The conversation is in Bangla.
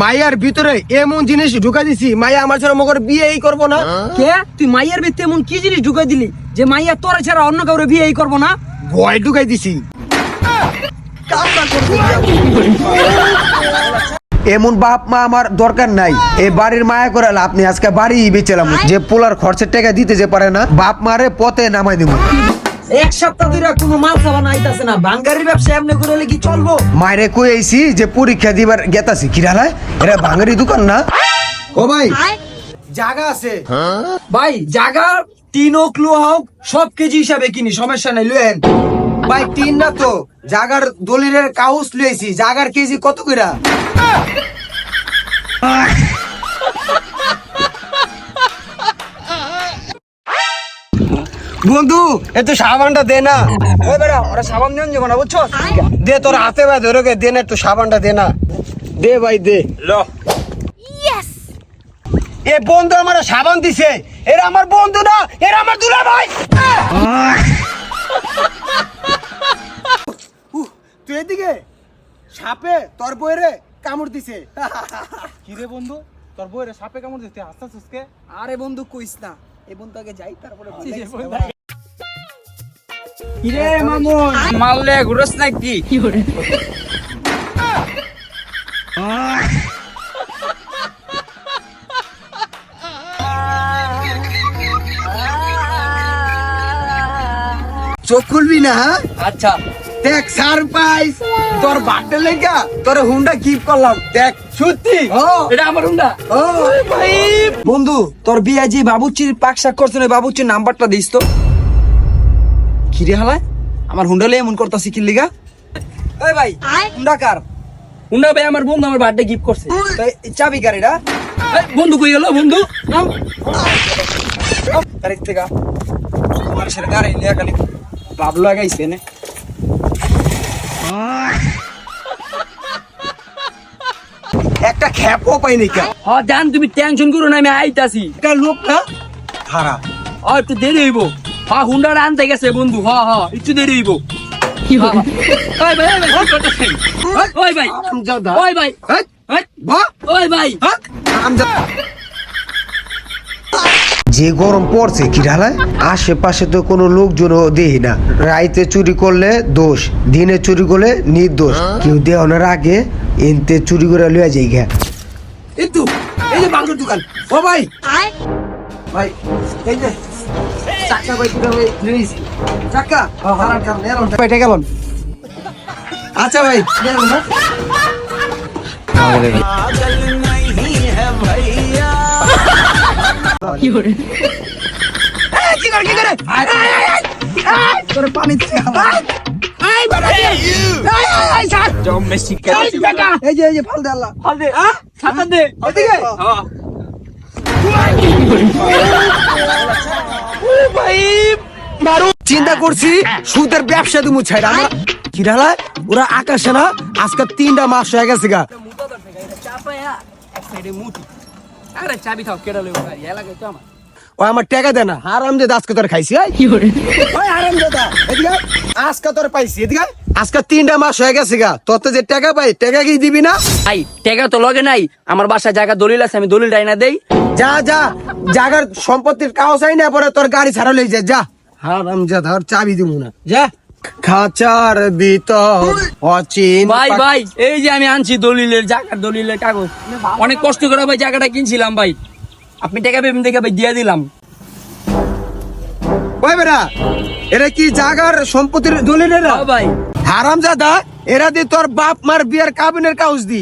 মাইয়ার ভিতরে এমন জিনিস ঢুকা দিছি মাইয়া আমার ছাড়া মগর বিয়েই করবো না। কে তুই মাইয়ার ভিতরে এমন কি জিনিস ঢুকাই দিলি যে মাইয়া তোরা ছাড়া অন্য কাউরে বিয়েই করবো না? ভয় ঢুকাই দিছি। এমন বাপ মা আমার দরকার নাই, এই বাড়ির মায়া করে আপনি আজকে বাড়ি বেচলাম যে পোলার খরচের টাকা দিতে যে পারে না, বাপ মারে পথে নামাই দিব। এক সপ্তাহ ধরে কোনো মাল সাবান আইতাছে না, বাঙ্গারি ব্যবসা এমনি করে কি চলবো? মায়েরে কই আইছি যে পরীক্ষা দিবার গেতাছি, কিরালায় এরা ভাঙারি দোকান না। ও ভাই জায়গা আছে ভাই, জায়গা 3 কিলো হোক সব কেজি হিসাবে কিনি, সমস্যা নাই, লুয়েন। ভাই 3 না তো, জাগার দলিলের কাউস লইছি, জাগার কেজি কত কইরা? বন্ধু এত সাবানটা দে না। ওই বেটা, ওরা সাবান নিয়ে যাবো না, বুঝছো? দে তোর হাতে ভাই ধরে দে না, একটু সাবানটা দে না। দে ভাই দে। এ বন্ধু আমার সাবান দিছে, এরা আমার বন্ধু না, এরা আমার দুলা ভাই। তুই এদিকে সাপে তোর বইরে কামড় দিছে। কিরে বন্ধু, তোর বইরে সাপে কামড় দিতে হাসতাছিস কে? আরে বন্ধু কইস না, এই বন্ধু আগে যাই তারপরে কিরে মামুন, মারলে ঘুরস নাকি? চোখ খুলবি না? হ্যাঁ আচ্ছা দেখ সারপ্রাইজ, তোর বার্থডে লেগা তোর হুন্ডা গিফট করলাম। দেখ সত্যি এটা আমার হুন্ডা। ও ভাই বন্ধু, তোর বিয়ে যে বাবুচির পাক শাক করছে না, বাবুচির নাম্বারটা দিস তো। কিরে হালায় আমার হুন্ডা লয়ে এমন করতাছি কি লিগা? ওই ভাই হুন্ডা কার? হুন্ডা ভাই আমার বন্ধু আমার বার্থডে গিফট করছে। তো এই চাবি কার এটা? বন্ধু কই গেল বন্ধু? তারিখ থেকে আমার সাথে গাড়ি লিয়া খালি বাবলু লাগাইছে না। একটা খ্যাপও পাইনি কেন? হ্যাঁ জান, তুমি টেনশন করো না, আমি আইতাছি। একটা লোক না খারাপ। একটু দেরি হইব। হ্যাঁ হুন্ডাটা আনতে গেছে বন্ধু। একটু দেরি হইব। ওই ভাই ওই ভাই ওই ভাই ওই ভাই। যে গরম পড়ছে কিরালায়, আশেপাশে তো কোনো লোকজন দেখি না। রাইতে চুরি করলে দোষ, দিনে চুরি করলে নির্দোষ। কেউ দেওয়ানোর আগে এনতে চুরি করে লইয়া যাই গে। এই যে বাংলার দোকান। ও ভাই ভাই এই যে চাকা ভাই পুরো লইছি। চাকা হারান কাম নেরন পেটে গেল। আচ্ছা ভাই নেরন না। কি করে তোর পানি এই যে ফাল দে, আল্লাহ ফাল দে, ছাতা দে এদিকে। চিন্তা করছি সুদের ব্যবসা তুমি ছাইরা না কিরালা, ওরা আকাশে না আজকে 3টা মাস হয়ে গেছে গা। আরে চাবি থাও, কেডা লইব গাড়ি এলাকায় তো আমার। ও আমার টাকা দে না, হারাম যে আজকে তোর খাইছি। ওই হারাম দাদা এদিকে আজকে তোর পাইছি, এদিকে আজকে 3টা মাস হয়ে গেছে গা। তোর তো যে টাকা পাই টাকা কি দিবি না? ভাই টাকা তো লগে নাই, আমার বাসায় জায়গা দলিল আছে, আমি দলিল ডাইনা দেই। যা যা জাগার সম্পত্তির কাগজ চাই না, পরে তোর গাড়ি ছাড়া লই যা। হারাম জাদা, আর চাবি দিব না, যা। খাঁচার ভিতর অচিন ভাই ভাই এই যে আমি আনছি দলিলের জায়গার দলিলের কাগজ, অনেক কষ্ট করে ভাই জায়গাটা কিনছিলাম ভাই, আপনি টাকা পেবেন দেখে ভাই দিয়ে দিলাম। ওই বেটা এরা কি জাগার সম্পত্তির দলিলের? ভাই হারাম জাদা, এরা দি তোর বাপ মার বিয়ের কাবিনের কাগজ দি।